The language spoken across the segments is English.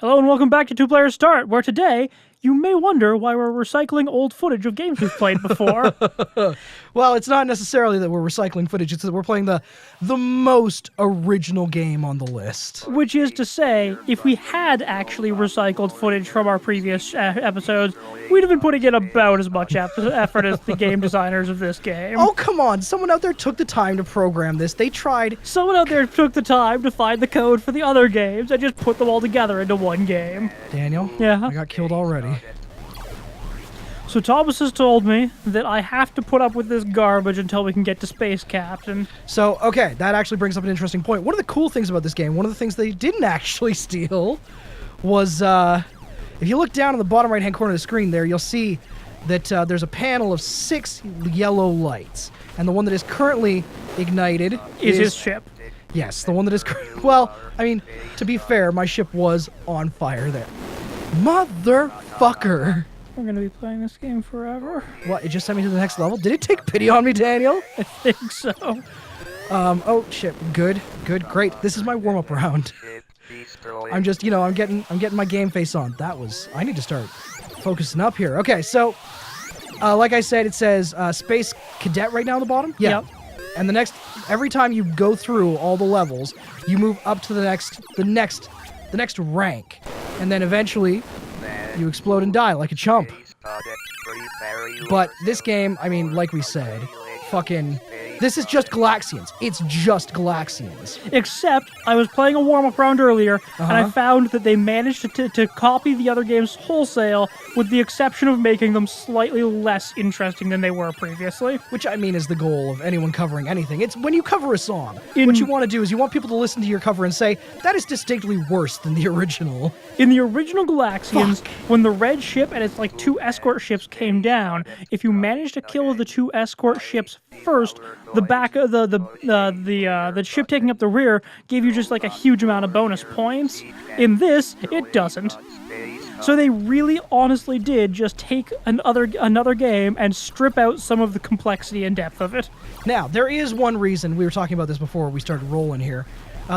Hello and welcome back to 2PlayerStart, where today you may wonder why we're recycling old footage of games we've played before. Well, it's not necessarily that we're recycling footage, it's that we're playing the most original game on the list. Which is to say, if we had actually recycled footage from our previous episodes, we'd have been putting in about as much effort as the game designers of this game. Oh, come on. Someone out there took the time to program this. They tried. Someone out there took the time to find the code for the other games and just put them all together into one game. Daniel? Yeah? I got killed already. So Thomas has told me that I have to put up with this garbage until we can get to Space Captain. So, okay, that actually brings up an interesting point. One of the cool things about this game, one of the things they didn't actually steal, was, if you look down in the bottom right-hand corner of the screen there, you'll see that there's a panel of 6 yellow lights. And the one that is currently ignited Is his ship. Yes, the one that is... Well, I mean, to be fair, my ship was on fire there. Motherfucker! We're going to be playing this game forever. What, it just sent me to the next level? Did it take pity on me, Daniel? I think so. Oh, shit. Good, great. This is my warm-up round. I'm just, I'm getting my game face on. I need to start focusing up here. Okay, so, like I said, it says Space Cadet right now on the bottom? Yeah. Yep. And every time you go through all the levels, you move up to the next rank. And then eventually, you explode and die like a chump. But this game, I mean, like we said, this is just Galaxians. It's just Galaxians. Except, I was playing a warm-up round earlier, and I found that they managed to copy the other games wholesale, with the exception of making them slightly less interesting than they were previously. Which, I mean, is the goal of anyone covering anything. It's when you cover a song, what you want to do is you want people to listen to your cover and say, that is distinctly worse than the original. In the original Galaxians, when the red ship and its 2 escort ships came down, if you managed to kill the 2 escort ships first, the back of the ship taking up the rear gave you just a huge amount of bonus points. In this, it doesn't. So they really honestly did just take another game and strip out some of the complexity and depth of it. Now, there is one reason, we were talking about this before we started rolling here,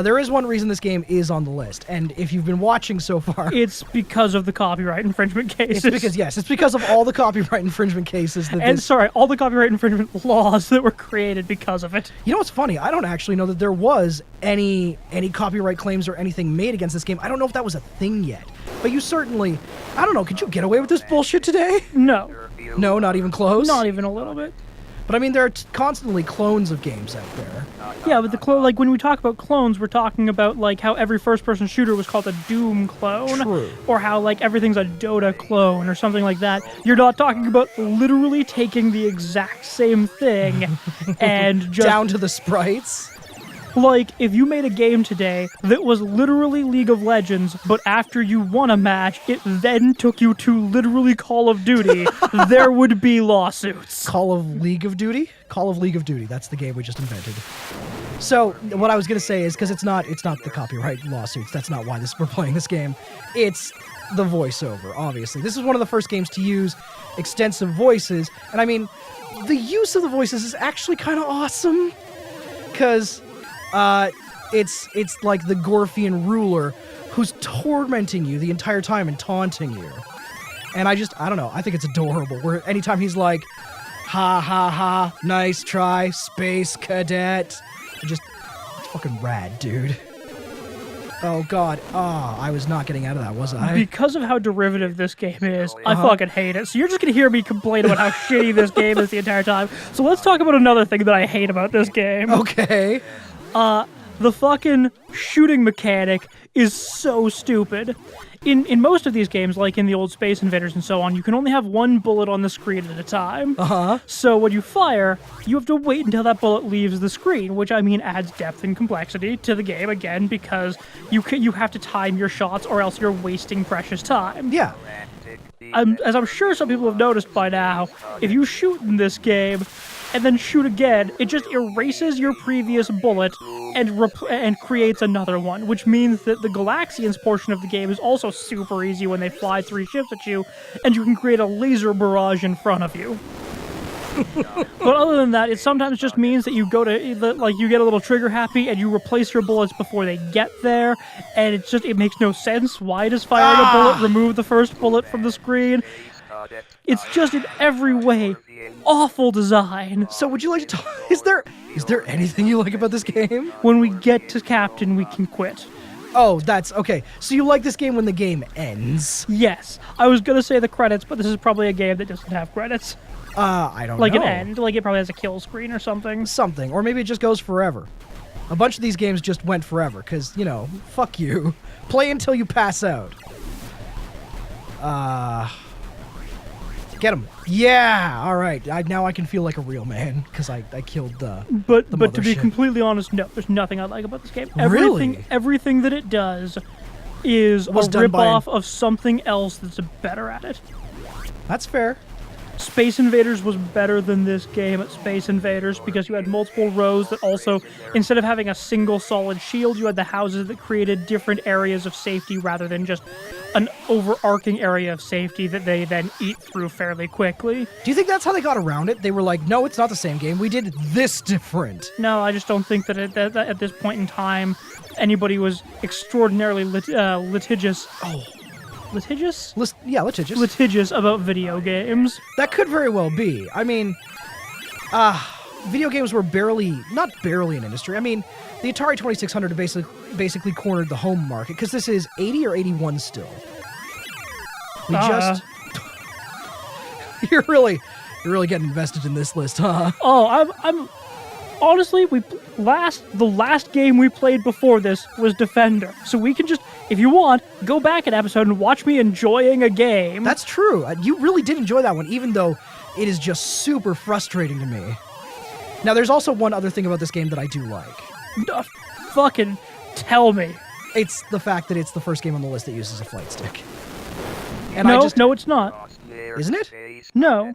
there is one reason this game is on the list, and if you've been watching so far... It's because of the copyright infringement cases. It's because of all the copyright infringement cases that all the copyright infringement laws that were created because of it. You know what's funny? I don't actually know that there was any copyright claims or anything made against this game. I don't know if that was a thing yet. But you certainly... I don't know, could you get away with this bullshit today? No. No, not even close? Not even a little bit. But I mean, there are constantly clones of games out there. Yeah, but when we talk about clones, we're talking about how every first-person shooter was called a Doom clone. True. Or how everything's a Dota clone or something like that. You're not talking about literally taking the exact same thing and just... down to the sprites? If you made a game today that was literally League of Legends, but after you won a match, it then took you to literally Call of Duty, there would be lawsuits. Call of League of Duty? Call of League of Duty. That's the game we just invented. So, what I was going to say is, because it's not the copyright lawsuits, that's not why we're playing this game. It's the voiceover, obviously. This is one of the first games to use extensive voices, and I mean, the use of the voices is actually kind of awesome, because... it's like the Gorfian ruler who's tormenting you the entire time and taunting you. And I don't know, I think it's adorable, where anytime he's like, ha ha ha, nice try, Space Cadet. It's fucking rad, dude. Oh god, I was not getting out of that, was I? Because of how derivative this game is, I fucking hate it. So you're just gonna hear me complain about how shitty this game is the entire time. So let's talk about another thing that I hate about this game. Okay. The fucking shooting mechanic is so stupid. In most of these games, like in the old Space Invaders and so on, you can only have one bullet on the screen at a time. So when you fire, you have to wait until that bullet leaves the screen, which, I mean, adds depth and complexity to the game, again, because you have to time your shots or else you're wasting precious time. Yeah. As I'm sure some people have noticed by now, if you shoot in this game and then shoot again, it just erases your previous bullet and creates another one, which means that the Galaxians portion of the game is also super easy when they fly 3 ships at you, and you can create a laser barrage in front of you. But other than that, it sometimes just means that you go to, like, you get a little trigger happy and you replace your bullets before they get there, and it makes no sense. Why does firing a bullet remove the first bullet from the screen? It's just in every way awful design. So would you like to talk? Is there anything you like about this game? When we get to Captain, we can quit. Oh, that's okay. So you like this game when the game ends? Yes. I was gonna say the credits, but this is probably a game that doesn't have credits. I don't know. Like an end. Like it probably has a kill screen or something. Something. Or maybe it just goes forever. A bunch of these games just went forever, because, you know, fuck you. Play until you pass out. Get him. Yeah, all right. Now I can feel like a real man, because I killed the But the to be mothership. completely honest, no, there's nothing I like about this game. Really? Everything that it does is Was a done by ripoff of something else that's better at it. That's fair. Space Invaders was better than this game at Space Invaders because you had multiple rows that also, instead of having a single solid shield, you had the houses that created different areas of safety rather than just an overarching area of safety that they then eat through fairly quickly. Do you think that's how they got around it? They were like, no, it's not the same game. We did this different. No, I just don't think that at this point in time, anybody was extraordinarily litigious. Oh. Litigious? Litigious. Litigious about video games. That could very well be. I mean, video games were not barely an industry. I mean, the Atari 2600 basically cornered the home market, because this is 80 or 81 still. We just... You're really getting invested in this list, huh? Oh, I'm honestly, the last game we played before this was Defender. So we can just, if you want, go back an episode and watch me enjoying a game. That's true. You really did enjoy that one, even though it is just super frustrating to me. Now, there's also one other thing about this game that I do like. Fucking tell me. It's the fact that it's the first game on the list that uses a flight stick. And No, it's not. Isn't it? No.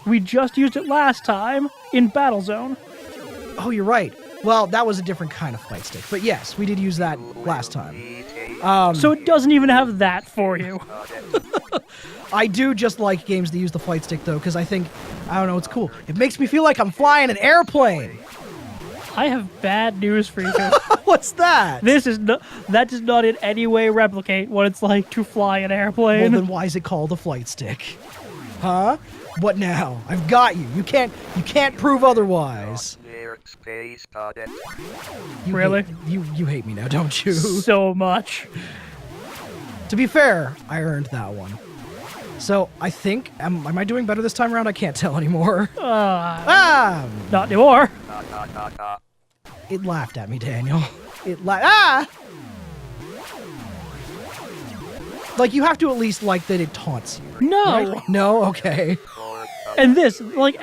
We just used it last time in Battlezone. Oh, you're right. Well, that was a different kind of flight stick. But yes, we did use that last time. So it doesn't even have that for you. I do just like games that use the flight stick, though, because I don't know, it's cool. It makes me feel like I'm flying an airplane. I have bad news for you. What's that? That does not in any way replicate what it's like to fly an airplane. Well, then why is it called a flight stick? Huh? What now? I've got you. You can't prove otherwise. Really? You hate me now, don't you? So much. To be fair, I earned that one. So I think, am I doing better this time around? I can't tell anymore. Not anymore. It laughed at me, Daniel. Like, you have to at least like that it taunts you. No. Right? No? Okay. And this, like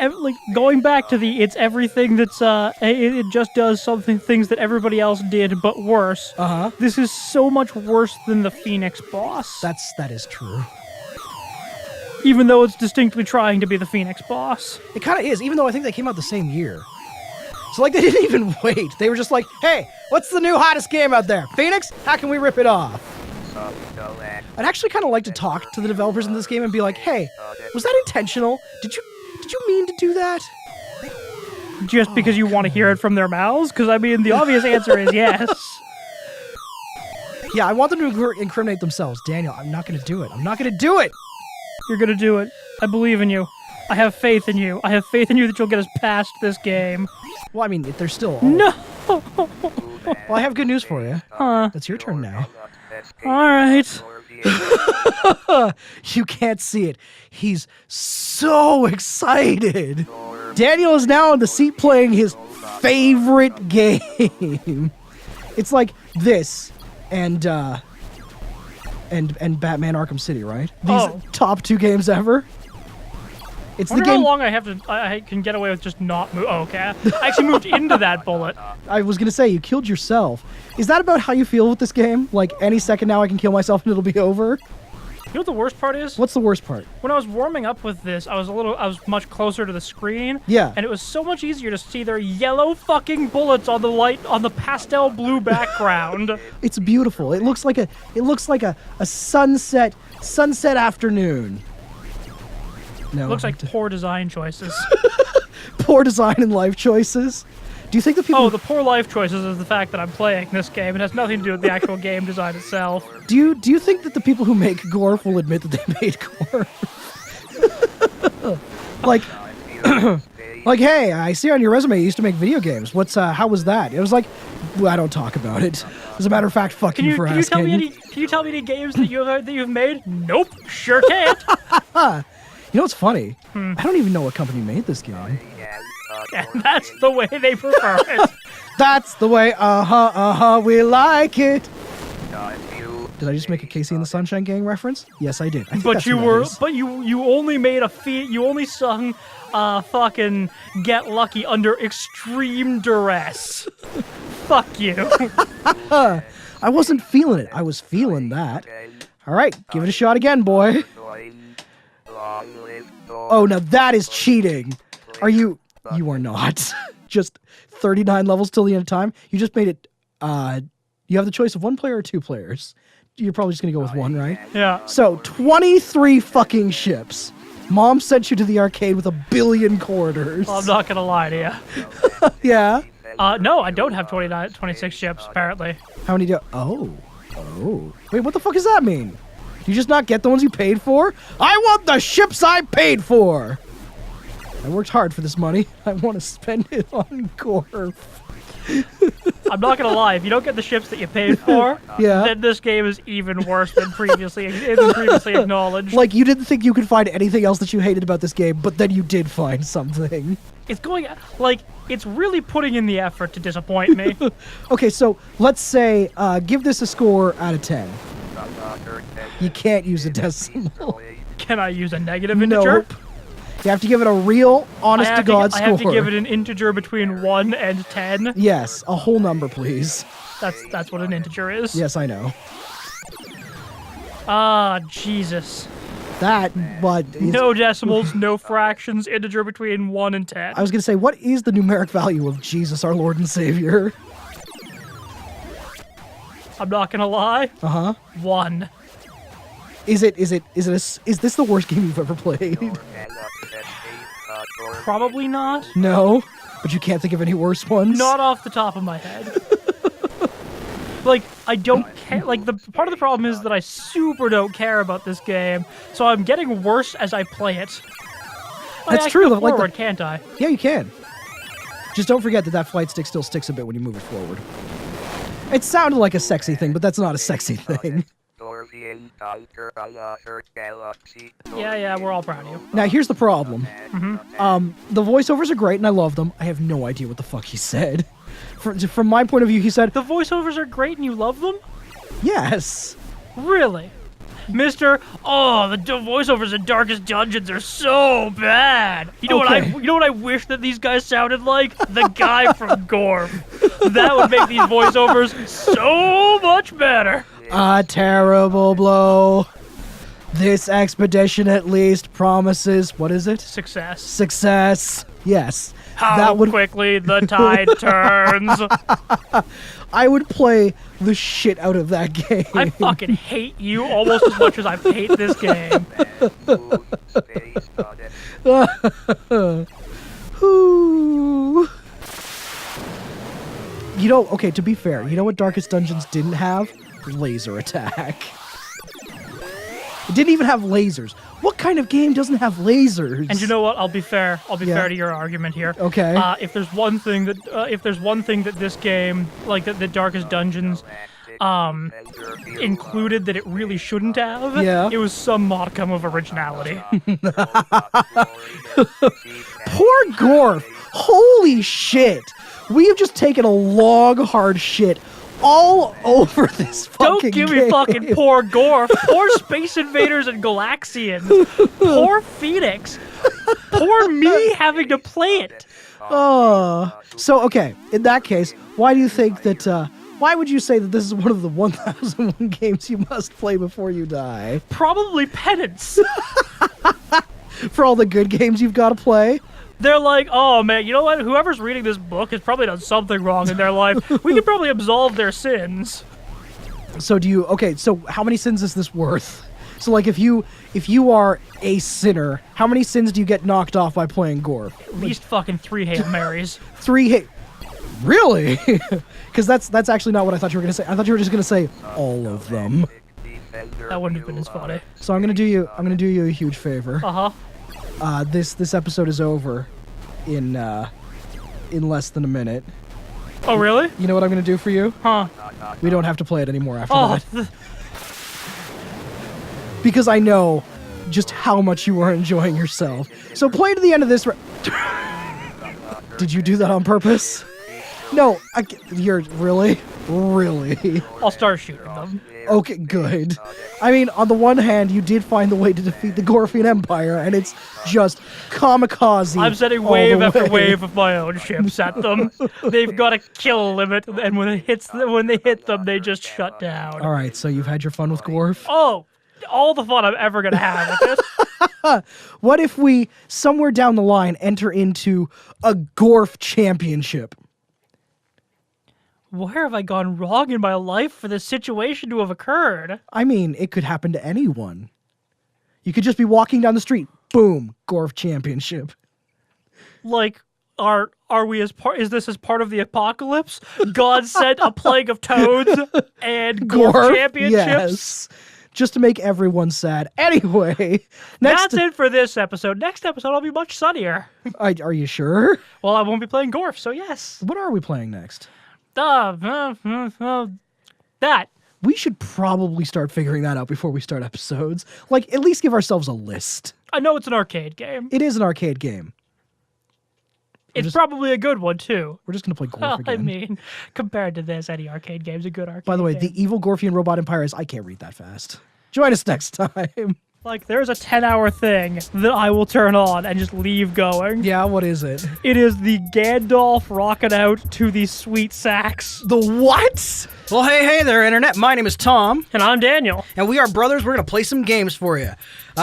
going back to it's everything that's, it just does things that everybody else did, but worse. Uh-huh. This is so much worse than the Phoenix boss. That is true. Even though it's distinctly trying to be the Phoenix boss. It kind of is, even though I think they came out the same year. So, like, they didn't even wait. They were just like, hey, what's the new hottest game out there? Phoenix? How can we rip it off? I'd actually kind of like to talk to the developers in this game and be like, hey, was that intentional? Did you mean to do that? Just because you want to hear it from their mouths? Because, I mean, the obvious answer is yes. Yeah, I want them to incriminate themselves. Daniel, I'm not going to do it. I'm not going to do it! You're going to do it. I believe in you. I have faith in you. I have faith in you that you'll get us past this game. Well, I mean, they're still... No! Well, I have good news for you. Huh. It's your turn now. Alright. You can't see it. He's so excited. Daniel is now in the seat playing his favorite game. It's like this and Batman Arkham City, right? These top two games ever. It's I wonder the game. how long I can get away with just not move. Oh, okay. I actually moved into that bullet. I was gonna say you killed yourself. Is that about how you feel with this game? Like any second now I can kill myself and it'll be over? You know what the worst part is? What's the worst part? When I was warming up with this, I was much closer to the screen. Yeah. And it was so much easier to see their yellow fucking bullets on the pastel blue background. It's beautiful. It looks like a sunset afternoon. No. Looks like poor design choices. poor design and life choices. Do you think the people? Oh, the poor life choices is the fact that I'm playing this game. It has nothing to do with the actual game design itself. Do you think that the people who make Gorf will admit that they made Gorf? like, like, hey, I see on your resume you used to make video games. How was that? It was like, well, I don't talk about it. As a matter of fact, fuck you for asking. Can you tell me any games that you've made? Nope, sure can't. You know what's funny? I don't even know what company made this game. And that's the way they prefer it. That's the way, we like it. Did I just make a Casey and the Sunshine Gang reference? Yes, I did. I think But that's you who that were, is. but you only made you only sung, fucking Get Lucky under extreme duress. Fuck you. I wasn't feeling it. I was feeling that. All right, give it a shot again, boy. Oh, now that is cheating. Are you? You are not. Just 39 levels till the end of time. You just made it. You have the choice of 1 player or 2 players. You're probably just gonna go with 1, right? Yeah. So 23 fucking ships. Mom sent you to the arcade with 1 billion quarters. Well, I'm not gonna lie to you. Yeah. No, I don't have 26 ships, apparently. How many do? Oh. Wait, what the fuck does that mean? Do you just not get the ones you paid for? I want the ships I paid for. I worked hard for this money. I want to spend it on Gorf. I'm not gonna lie, if you don't get the ships that you paid for, Yeah. then this game is even worse than previously acknowledged. Like, you didn't think you could find anything else that you hated about this game, but then you did find something. It's going, like, it's really putting in the effort to disappoint me. Okay, so let's say, give this a score out of 10. You can't use a decimal. Can I use a negative integer? Nope. You have to give it a real, honest-to-God score. I have to give it an integer between 1 and 10. Yes, a whole number, please. That's what an integer is. Yes, I know. Ah, Jesus. That, but... No decimals, no fractions, integer between 1 and 10. I was going to say, what is the numeric value of Jesus, our Lord and Savior? I'm not gonna lie. 1. Is this the worst game you've ever played? Probably not. No, but you can't think of any worse ones? Not off the top of my head. Like, I don't care. Like, the part of the problem is that I super don't care about this game, so I'm getting worse as I play it. That's I true. can go Like forward, can't I? Yeah, you can. Just don't forget that flight stick still sticks a bit when you move it forward. It sounded like a sexy thing, but that's not a sexy thing. Yeah, we're all proud of you. Now, here's the problem. The voiceovers are great, and I love them. I have no idea what the fuck he said. From my point of view, he said... The voiceovers are great and you love them? Yes. Really? The voiceovers in Darkest Dungeons are so bad. You know what I wish that these guys sounded like? The guy from Gorf. That would make these voiceovers so much better. A terrible blow. This expedition at least promises, what is it? Success. Success. Yes. How quickly the tide turns. I would play the shit out of that game. I fucking hate you almost as much as I hate this game. You know, okay, to be fair, you know what Darkest Dungeons didn't have? Laser attack. It didn't even have lasers. What kind of game doesn't have lasers? And you know what? I'll be fair to your argument here. Okay. If there's one thing that this game, like that Darkest Dungeons, included that it really shouldn't have, it was some modicum of originality. Poor Gorf. Holy shit. We have just taken a long, hard shit all over this fucking game. Don't give me fucking poor Gorf. Poor Space Invaders and Galaxians. Poor Phoenix. Poor me having to play it. So, okay, in that case, why do you think that, why would you say that this is one of the 1001 games you must play before you die? Probably penance. For all the good games you've got to play? They're like, oh man, you know what? Whoever's reading this book has probably done something wrong in their life. We can probably absolve their sins. So so how many sins is this worth? So like if you are a sinner, how many sins do you get knocked off by playing Gorf? At least fucking 3 Hail Marys. 3 hit. Really? Because that's actually not what I thought you were gonna say. I thought you were just gonna say all of them. That wouldn't have been as funny. So I'm gonna do you a huge favor. Uh-huh. This episode is over in less than a minute. Oh, really? You know what I'm gonna do for you? Huh. We don't have to play it anymore after Oh, that. Because I know just how much you are enjoying yourself. So play to the end of this. Did you do that on purpose? No, you're really. I'll start shooting them. Okay, good. I mean, on the one hand, you did find the way to defeat the Gorfian Empire, and it's just kamikaze. I'm sending all wave the after way. wave of my own ships at them. They've got a kill limit, and when they hit them, they just shut down. All right, so you've had your fun with Gorf. Oh, all the fun I'm ever gonna have with this. What if we, somewhere down the line, enter into a Gorf championship? Where have I gone wrong in my life for this situation to have occurred? I mean, it could happen to anyone. You could just be walking down the street, boom, Gorf championship. Like, are we as part? Is this as part of the apocalypse? God sent a plague of toads and Gorf championships. Yes. Just to make everyone sad. Anyway, That's it for this episode. Next episode, I'll be much sunnier. Are you sure? Well, I won't be playing Gorf, so yes. What are we playing next? That. We should probably start figuring that out before we start episodes. Like, at least give ourselves a list. I know it's an arcade game. It is an arcade game. It's probably a good one, too. We're just going to play Gorf Well, again. I mean, compared to this, any arcade game's a good arcade By the way, game. the evil Gorfian robot empire is... I can't read that fast. Join us next time. Like, there's a 10-hour thing that I will turn on and just leave going. Yeah, what is it? It is the Gandalf rocking out to the sweet sax. The what? Well, hey there, Internet. My name is Tom. And I'm Daniel. And we are brothers. We're going to play some games for you.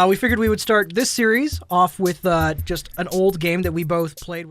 We figured we would start this series off with just an old game that we both played.